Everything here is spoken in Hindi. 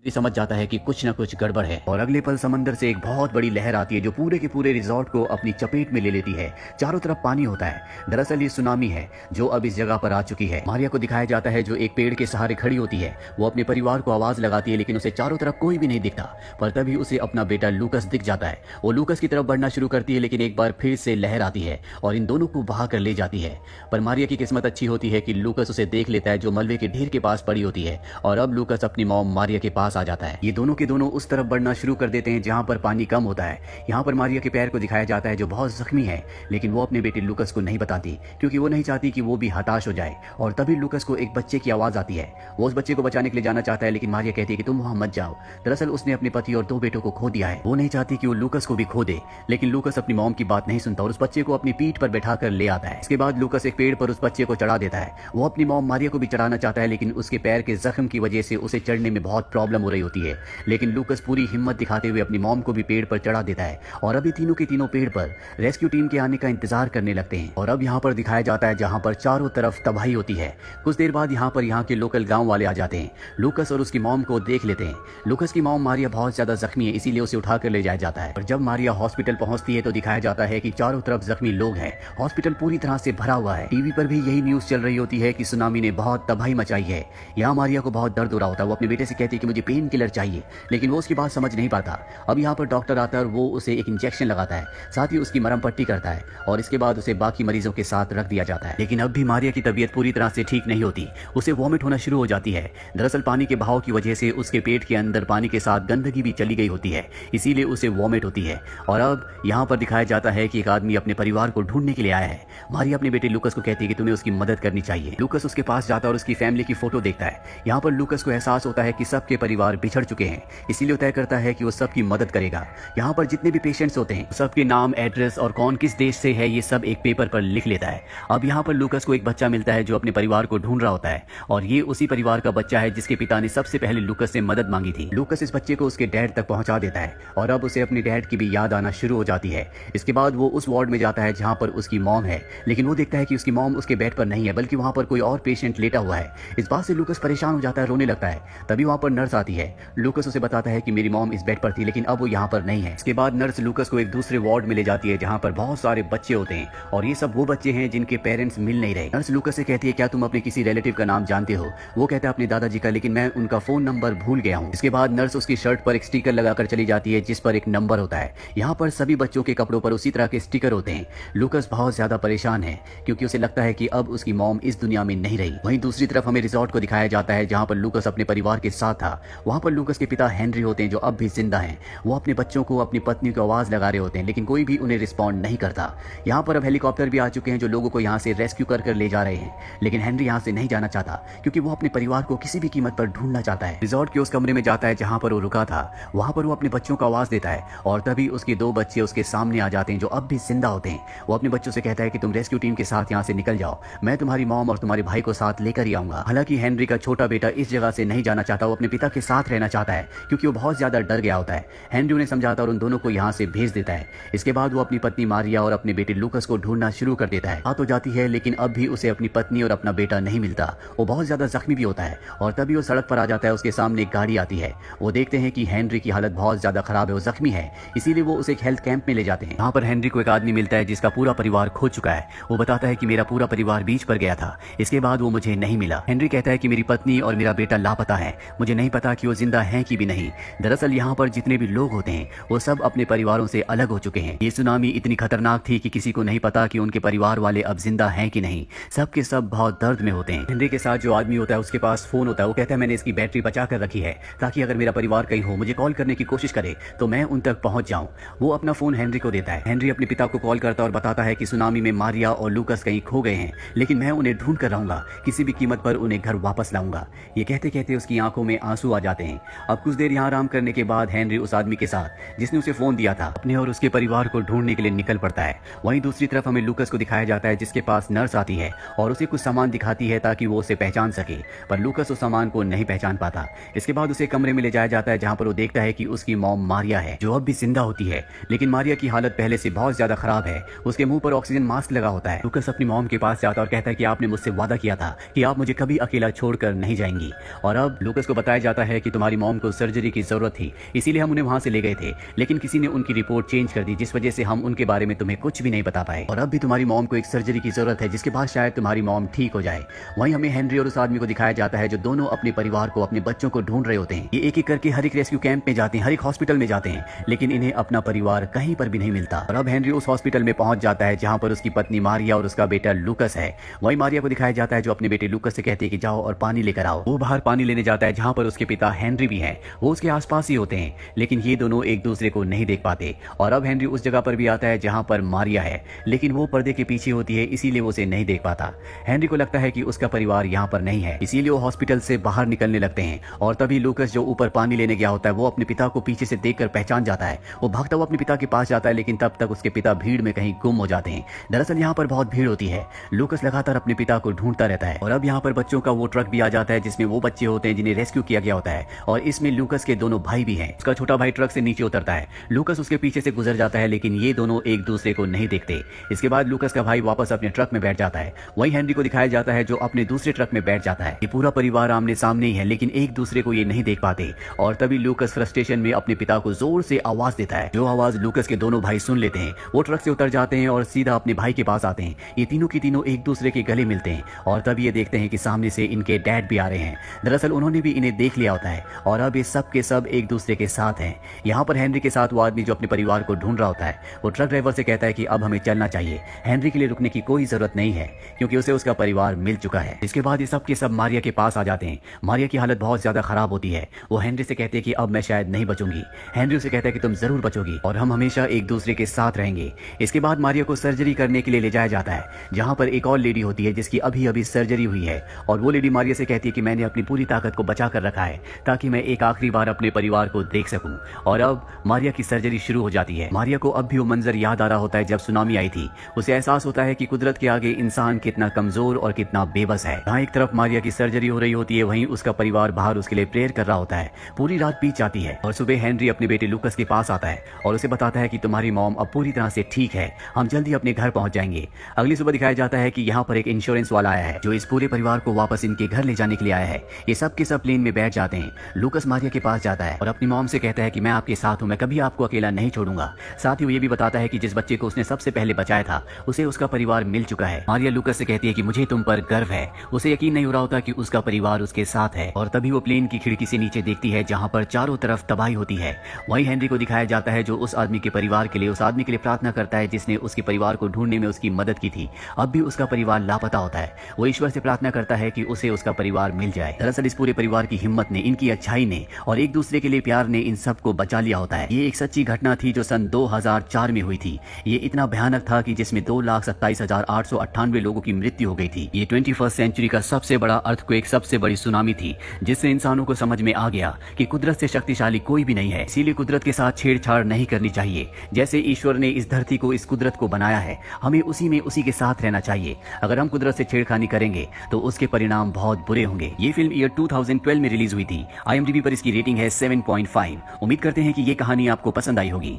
ये समझ जाता है कि कुछ न कुछ गड़बड़ है और अगले पल समंदर से एक बहुत बड़ी लहर आती है जो पूरे के पूरे रिजॉर्ट को अपनी चपेट में ले लेती है। चारों तरफ पानी होता है। दरअसल ये सुनामी है जो अब इस जगह पर आ चुकी है। मारिया को दिखाया जाता है जो एक पेड़ के सहारे खड़ी होती है। वो अपने परिवार को आवाज लगाती है लेकिन उसे चारों तरफ कोई भी नहीं दिखता। पर तभी उसे अपना बेटा लूकस दिख जाता है। वो लूकस की तरफ बढ़ना शुरू करती है लेकिन एक बार फिर से लहर आती है और इन दोनों को बहा कर ले जाती है। पर मारिया की किस्मत अच्छी होती है कि लूकस उसे देख लेता है जो मलबे के ढेर के पास पड़ी होती है और अब लूकस अपनी मॉम मारिया के पास आ जाता है। ये दोनों के दोनों उस तरफ बढ़ना शुरू कर देते हैं जहां पर पानी कम होता है। यहाँ पर मारिया के पैर को दिखाया जाता है जो बहुत जख्मी है लेकिन वो अपने बेटे लूकस को नहीं बताती क्योंकि वो नहीं चाहती कि वो भी हताश हो जाए। और तभी लूकस को एक बच्चे की आवाज आती है। वो उस बच्चे को बचाने के लिए जाना चाहता है लेकिन मारिया कहती है कि तुम वहां मत जाओ। दरअसल उसने अपने पति और 2 बेटों को खो दिया है। वो नहीं चाहती कि वो लूकस को भी खो दे लेकिन लूकस अपनी मॉम की बात नहीं सुनता और उस बच्चे को अपनी पीठ पर बैठा कर ले आता है। इसके बाद लूकस एक पेड़ पर उस बच्चे को चढ़ा देता है। वो अपनी मॉम मारिया को भी चढ़ाना चाहता है लेकिन उसके पैर के जख्म की वजह से उसे चढ़ने में बहुत प्रॉब्लम हो रही होती है। लेकिन लूकस पूरी हिम्मत दिखाते हुए अपनी मॉम को भी पेड़ पर चढ़ा देता है और अभी तीनों के तीनों पेड़ पर रेस्क्यू टीम के आने का इंतजार करने लगते हैं। और अब यहाँ पर दिखाया जाता है जहाँ पर चारों तरफ तबाही होती है। कुछ देर बाद यहाँ पर यहाँ के लोकल गाँव वाले आ जाते हैं। लूकस और उसकी मॉम को देख लेते हैं। लूकस की मॉम मारिया बहुत ज्यादा जख्मी है इसीलिए उसे उठाकर ले जाया जाता है। और जब मारिया हॉस्पिटल पहुंचती है तो दिखाया जाता है कि चारों तरफ जख्मी लोग हैं। हॉस्पिटल पूरी तरह से भरा हुआ है। टीवी पर भी यही न्यूज चल रही होती है कि सुनामी ने बहुत तबाही मचाई है। यहाँ मारिया को बहुत दर्द हो रहा होता है। वो अपने बेटे से कहती है कि मुझे पेन किलर चाहिए लेकिन वो उसकी बात समझ नहीं पाता। अब यहाँ पर डॉक्टर आता है और वो उसे एक इंजेक्शन लगाता है, साथ ही उसकी मरहम पट्टी करता है और इसके बाद उसे बाकी मरीजों के साथ रख दिया जाता है। लेकिन अब भी मारिया की तबीयत पूरी तरह से ठीक नहीं होती। उसे वॉमिट होना शुरू हो जाती है। दरअसल पानी के बहाव की वजह से उसके पेट के अंदर पानी के साथ गंदगी भी चली गई होती है इसीलिए उसे वॉमिट होती है। और अब यहाँ पर दिखाया जाता है कि एक आदमी अपने परिवार को ढूंढने के लिए आया है। मारिया अपने बेटे लूकस को कहती है कि तुम्हें उसकी मदद करनी चाहिए। लूकस उसके पास जाता है और उसकी फैमिली की फोटो देखता है। यहाँ पर लूकस को एहसास होता है कि सबके परिवार बिछड़ चुके हैं इसीलिए वो तय करता है कि वो सबकी मदद करेगा। यहाँ पर जितने भी पेशेंट्स होते हैं सबके नाम, एड्रेस और कौन किस देश से है ये सब एक पेपर पर लिख लेता है। अब यहाँ पर लूकस को एक बच्चा मिलता है जो अपने परिवार को ढूंढ रहा होता है और ये उसी परिवार का बच्चा है जिसके पिता ने सबसे पहले लूकस से मदद मांगी थी। लूकस इस बच्चे को उसके डैड तक पहुंचा देता है और अब उसे अपने डैड की भी याद आना शुरू हो जाती है। इसके बाद वो उस वार्ड में जाता है जहाँ पर उसकी मॉम है लेकिन वो देखता है कि उसकी मॉम उसके बेड पर नहीं है बल्कि वहाँ पर कोई और पेशेंट लेटा हुआ है। इस बात से लूकस परेशान हो जाता है, रोने लगता है। तभी वहाँ पर नर्स आती है। लूकस उसे बताता है कि मेरी मॉम इस बेड पर थी लेकिन अब वो यहाँ पर नहीं है। इसके बाद नर्स लूकस को एक दूसरे वार्ड में ले जाती है जहाँ पर बहुत सारे बच्चे होते हैं और ये सब वो बच्चे हैं जिनके पेरेंट्स मिल नहीं रहे। नर्स लूकस से कहती है क्या तुम अपने किसी रिलेटिव का नाम जानते हो? वो कहता है अपने दादाजी का लेकिन मैं उनका फोन नंबर भूल गया हूँ। इसके बाद नर्स उसकी शर्ट पर एक स्टिकर लगाकर चली जाती है जिस पर एक नंबर होता है। यहाँ पर सभी बच्चों के कपड़ों पर उसी तरह के स्टिकर होते हैं। लूकस बहुत ज्यादा परेशान है क्योंकि उसे लगता है कि अब उसकी मॉम इस दुनिया में नहीं रही। वहीं दूसरी तरफ हमें रिजॉर्ट को दिखाया जाता है जहाँ पर लूकस अपने परिवार के साथ था। वहाँ पर लूकस के पिता हेनरी होते हैं जो अब भी जिंदा हैं। वो अपने बच्चों को, अपनी पत्नी को आवाज लगा रहे होते हैं लेकिन कोई भी उन्हें रिस्पॉन्ड नहीं करता। यहाँ पर अब हेलीकॉप्टर भी आ चुके हैं जो लोगों को यहाँ से रेस्क्यू कर ले जा रहे हैं लेकिन हेनरी यहाँ से नहीं जाना चाहता क्योंकि वो अपने परिवार को किसी भी कीमत पर ढूंढना चाहता है। रिजॉर्ट के उस कमरे में जाता है जहाँ पर वो रुका था। वहाँ पर वो अपने बच्चों को आवाज देता है और तभी उसके 2 बच्चे उसके सामने आ जाते हैं जो अब भी जिंदा होते हैं। वो अपने बच्चों से कहता है कि तुम रेस्क्यू टीम के साथ यहाँ से निकल जाओ, मैं तुम्हारी मॉम और तुम्हारे भाई को साथ लेकर ही आऊंगा। हालांकि हेनरी का छोटा बेटा इस जगह से नहीं जाना चाहता, वो अपने पिता के साथ रहना चाहता है क्योंकि वो बहुत ज्यादा डर गया होता है। हेनरी उन्हें समझाता और उन दोनों को यहाँ से भेज देता है। इसके बाद वो अपनी पत्नी मारिया और अपने बेटे लूकस को ढूंढना शुरू कर देता है। रात हो जाती है लेकिन अब भी उसे अपनी पत्नी और अपना बेटा नहीं मिलता। वो बहुत ज्यादा जख्मी भी होता है और तभी वो सड़क पर आ जाता है। उसके सामने एक गाड़ी आती है। वो देखते हैं कि हेनरी की हालत बहुत ज्यादा खराब है, वो जख्मी है, इसीलिए वो उसे एक हेल्थ कैंप में ले जाते हैं। यहाँ पर हेनरी को एक आदमी मिलता है जिसका पूरा परिवार खो चुका है। वो बताता है कि मेरा पूरा परिवार बीच पर गया था, इसके बाद वो मुझे नहीं मिला। हेनरी कहता है कि मेरी पत्नी और मेरा बेटा लापता है, मुझे नहीं पता कि वो जिंदा हैं कि भी नहीं। दरअसल यहाँ पर जितने भी लोग होते हैं वो सब अपने परिवारों से अलग हो चुके हैं। ये सुनामी इतनी खतरनाक थी कि किसी को नहीं पता कि उनके परिवार वाले अब जिंदा हैं कि नहीं। सब के सब बहुत दर्द में होते हैं। हेनरी के साथ जो आदमी होता है उसके पास फोन होता है। वो कहता है मैंने इसकी बैटरी बचा कर रखी है ताकि अगर मेरा परिवार कहीं हो, मुझे कॉल करने की कोशिश करे तो मैं उन तक पहुंच जाऊं। वो अपना फोन हेनरी को देता है। हेनरी अपने पिता को कॉल करता है और बताता है कि सुनामी में मारिया और लूकस कहीं खो गए हैं लेकिन मैं उन्हें ढूंढ कर रहूंगा, किसी भी कीमत पर उन्हें घर वापस लाऊंगा। ये कहते कहते उसकी आंखों में आंसू आ जाते हैं। अब कुछ देर यहाँ आराम करने के बाद हेनरी उस आदमी के साथ जिसने उसे फोन दिया था अपने और उसके परिवार को ढूंढने के लिए निकल पड़ता है। वहीं दूसरी तरफ हमें लूकस को दिखाया जाता है जिसके पास नर्स आती है और उसे कुछ सामान दिखाती है ताकि वो उसे पहचान सके, पर लूकस उस सामान को नहीं पहचान पाता। इसके बाद उसे कमरे में ले जाया जाता है जहाँ पर वो देखता है कि उसकी मॉम मारिया है जो अब भी जिंदा होती है लेकिन मारिया की हालत पहले से बहुत ज्यादा खराब है। उसके मुंह पर ऑक्सीजन मास्क लगा होता है। लूकस अपनी मॉम के पास जाता है और कहता है कि आपने मुझसे वादा किया था कि आप मुझे कभी अकेला छोड़कर नहीं जाएंगी। और अब लूकस को बताया जाता है है कि तुम्हारी मॉम को सर्जरी की जरूरत थी, इसीलिए हम उन्हें वहां से ले गए थे, लेकिन किसी ने उनकी रिपोर्ट चेंज कर दी, जिस वजह से हम उनके बारे में तुम्हें कुछ भी नहीं बता पाए। और अब भी तुम्हारी मॉम को एक सर्जरी की जरूरत है, जिसके बाद शायद तुम्हारी मॉम ठीक हो जाए। वहीं हमें हेनरी और उस आदमी को दिखाया जाता है जो दोनों अपने परिवार को, अपने बच्चों को ढूंढ रहे होते हैं। ये एक एक करके हर एक रेस्क्यू कैंप में जाते हैं, हर एक हॉस्पिटल में जाते हैं, लेकिन इन्हें अपना परिवार कहीं पर भी नहीं मिलता। और अब हेनरी उस हॉस्पिटल में पहुंच जाता है जहां पर उसकी पत्नी मारिया और उसका बेटा लूकस है। वहीं मारिया को दिखाया जाता है जो अपने बेटे लूकस से कहती है कि जाओ और पानी लेकर आओ। वो बाहर पानी लेने जाता है जहां पर उसके पिता हेनरी भी हैं। वो उसके आसपास ही होते हैं, लेकिन ये दोनों एक दूसरे को नहीं देख पाते। और अब हेनरी उस जगह पर भी आता है जहां पर मारिया है, लेकिन वो पर्दे के पीछे होती है, इसीलिए वो उसे नहीं देख पाता। हेनरी को लगता है कि उसका परिवार यहाँ पर नहीं है, इसीलिए वो हॉस्पिटल से बाहर निकलने लगते हैं। और तभी लूकस जो ऊपर पानी लेने गया होता है वो अपने पिता को पीछे से देखकर पहचान जाता है। वो भागता हुआ अपने पिता के पास जाता है, लेकिन तब तक उसके पिता भीड़ में कहीं गुम हो जाते हैं। दरअसल यहाँ पर बहुत भीड़ होती है। लूकस लगातार अपने पिता को ढूंढता रहता है। और अब यहाँ पर बच्चों का वो ट्रक भी आ जाता है जिसमें वो बच्चे होते हैं जिन्हें रेस्क्यू किया गया होता है, और इसमें लूकस के दोनों भाई भी हैं। उसका छोटा भाई ट्रक से नीचे उतरता है, लूकस उसके पीछे से गुजर जाता है, लेकिन ये दोनों एक दूसरे को नहीं देखते। इसके बाद लूकस का भाई वापस अपने ट्रक में बैठ जाता है। वहीं हेनरी को दिखाया जाता है जो अपने दूसरे ट्रक में बैठ जाता है। ये पूरा परिवार आमने सामने ही है, लेकिन एक दूसरे को ये नहीं देख पाते। और तभी लूकस फ्रस्ट्रेशन में अपने पिता को जोर से आवाज देता है, जो आवाज लूकस के दोनों भाई सुन लेते हैं। वो ट्रक से उतर जाते हैं और सीधा अपने भाई के पास आते हैं। ये तीनों की तीनों एक दूसरे के गले मिलते हैं, और तब ये देखते हैं कि सामने से इनके डैड भी आ रहे हैं। दरअसल उन्होंने भी इन्हें देख लिया होता है, और अब ये सब के सब एक दूसरे के साथ हैं। यहाँ पर हेनरी के साथ वो आदमी जो अपने परिवार को ढूंढ रहा होता है, वो ट्रक ड्राइवर से कहता है कि अब हमें चलना चाहिए। हेनरी के लिए रुकने की कोई जरूरत नहीं है, क्योंकि उसे उसका परिवार मिल चुका है। इसके बाद ये सब के सब मारिया के पास आ जाते हैं। मारिया की हालत बहुत ज्यादा खराब होती है। वो हेनरी से कहते हैं कि अब मैं शायद नहीं बचूंगी। हेनरी उसे कहता है कि तुम जरूर बचोगी और हम हमेशा एक दूसरे के साथ रहेंगे। इसके बाद मारिया को सर्जरी करने के लिए ले जाया जाता है, जहां पर एक और लेडी होती है जिसकी अभी अभी सर्जरी हुई है। और वो लेडी मारिया से कहती है कि मैंने अपनी पूरी ताकत को बचा कर रखा है ताकि मैं एक आखिरी बार अपने परिवार को देख सकूं। और अब मारिया की सर्जरी शुरू हो जाती है। मारिया को अब भी वो मंजर याद आ रहा होता है जब सुनामी आई थी। उसे एहसास होता है कि कुदरत के आगे इंसान कितना कमजोर और कितना बेबस है। जहाँ एक तरफ मारिया की सर्जरी हो रही होती है, वहीं उसका परिवार बाहर उसके लिए प्रेयर कर रहा होता है। पूरी रात बीत जाती है और सुबह हेनरी अपने बेटे लूकस के पास आता है और उसे बताता है कि तुम्हारी मॉम अब पूरी तरह से ठीक है, हम जल्दी अपने घर पहुंच जाएंगे। अगली सुबह दिखाया जाता है कि यहाँ पर एक इंश्योरेंस वाला आया है जो इस पूरे परिवार को वापस इनके घर ले जाने के लिए आया है। ये सब के सब प्लेन में बैठ जाते हैं। लूकस मारिया के पास जाता है और अपनी मॉम से कहता है कि मैं आपके साथ हूँ, मैं कभी आपको अकेला नहीं छोड़ूंगा। साथ ही वो ये भी बताता है कि जिस बच्चे को उसने सबसे पहले बचाया था उसे उसका परिवार मिल चुका है। मारिया लूकस से कहती है कि मुझे तुम पर गर्व है। उसे यकीन नहीं हो रहा होता कि उसका परिवार उसके साथ है। और तभी वो प्लेन की खिड़की से नीचे देखती है जहाँ पर चारों तरफ तबाही होती है। वहीं हेनरी को दिखाया जाता है जो उस आदमी के परिवार के लिए, उस आदमी के लिए प्रार्थना करता है जिसने उसके परिवार को ढूंढने में उसकी मदद की थी। अब भी उसका परिवार लापता होता है। वो ईश्वर से प्रार्थना करता है कि उसे उसका परिवार मिल जाए। दरअसल इस पूरे परिवार की हिम्मत ने, इनकी अच्छाई ने और एक दूसरे के लिए प्यार ने इन सबको बचा लिया होता है। ये एक सच्ची घटना थी जो सन 2004 में हुई थी। ये इतना भयानक था कि जिसमें 2,27,898 लोगों की मृत्यु हो गई थी। ये 21st सेंचुरी का सबसे बड़ा अर्थक्वेक, सबसे बड़ी सुनामी थी, जिससे इंसानों को समझ में आ गया कि कुदरत से शक्तिशाली कोई भी नहीं है। इसीलिए कुदरत के साथ छेड़छाड़ नहीं करनी चाहिए। जैसे ईश्वर ने इस धरती को, इस कुदरत को बनाया है, हमें उसी में उसी के साथ रहना चाहिए। अगर हम कुदरत से छेड़खानी करेंगे तो उसके परिणाम बहुत बुरे होंगे। ये फिल्म ईयर 2012 में रिलीज हुई थी। IMDb पर इसकी रेटिंग है 7.5। उम्मीद करते हैं कि ये कहानी आपको पसंद आई होगी।